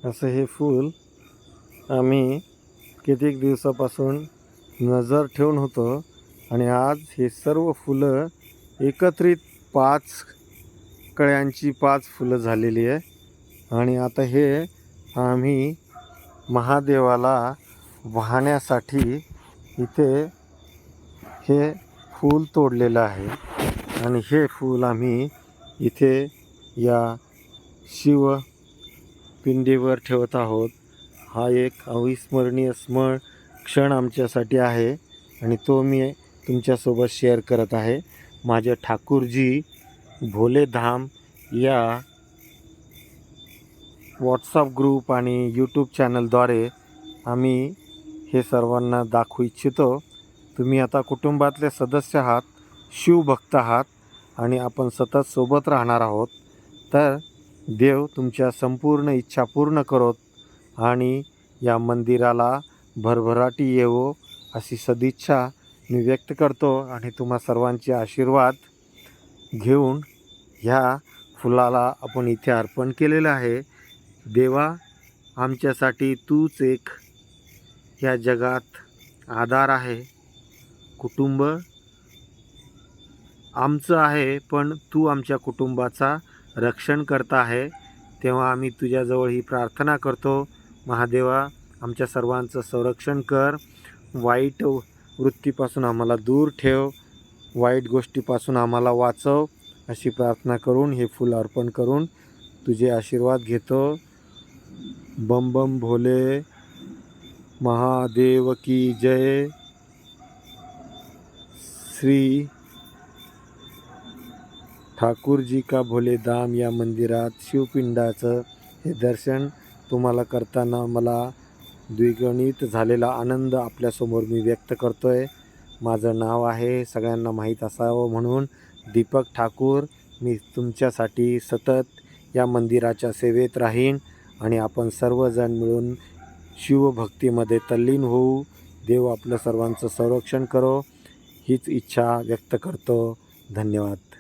असं हे फूल आम्ही कित्येक दिवसापासून नजर ठेवून होतो आणि आज हे सर्व फुलं एकत्रित 5 कळ्यांची 5 फुलं झालेली आहे आणि आता हे आम्ही महादेवाला वाहण्यासाठी इथे हे फूल तोडलेलं आहे आणि हे फूल आम्ही इथे या शिवपिंडीवर ठेवत आहोत। हा एक अविस्मरणीय क्षण आमच्यासाठी आहे आणि तो मी तुमच्यासोबत शेअर करत आहे। माझे ठाकूरजी भोलेधाम या व्हॉट्सअप ग्रुप आणि यूट्यूब चॅनलद्वारे आम्ही हे सर्वांना दाखवू इच्छितो। तुम्ही आता कुटुंबातले सदस्य आहात, शिवभक्त आहात आणि आपण सतत सोबत राहणार आहोत। तर देव तुमच्या संपूर्ण इच्छा पूर्ण करोत आणि या मंदिराला भरभराटी येवो अशी सदिच्छा मी व्यक्त करतो आणि तुम्हा सर्वांचे आशीर्वाद घेऊन ह्या फुलाला आपण इथे अर्पण केलेलं आहे। देवा, आमच्यासाठी तूच एक या जगात आधार आहे। कुटुंब आमचं आहे, पण तू आमच्या कुटुंबाचा रक्षण करता आहे। तेव्हा आम्ही तुझ्याजवळ ही प्रार्थना करतो, महादेवा आमच्या सर्वांचं संरक्षण कर, वाईट वृत्तीपासून आम्हाला दूर ठेव, वाईट गोष्टीपासून आम्हाला वाचव अशी प्रार्थना करून हे फूल अर्पण करून तुझे आशीर्वाद घेतो। बम बम भोले महादेव की जय। श्री ठाकूरजी का भोलेधाम या मंदिरात शिवपिंडाचं हे दर्शन तुम्हाला करताना मला द्विगुणित झालेला आनंद आपल्यासमोर मी व्यक्त करतोय। माझं नाव आहे सगळ्यांना माहीत असावं म्हणून दीपक ठाकूर। मी तुमच्यासाठी सतत या मंदिराच्या सेवेत राहीन आणि आपण सर्वजण मिळून शिवभक्तीमध्ये तल्लीन होऊ। देव आपलं सर्वांचं संरक्षण करो हीच इच्छा व्यक्त करतो। धन्यवाद।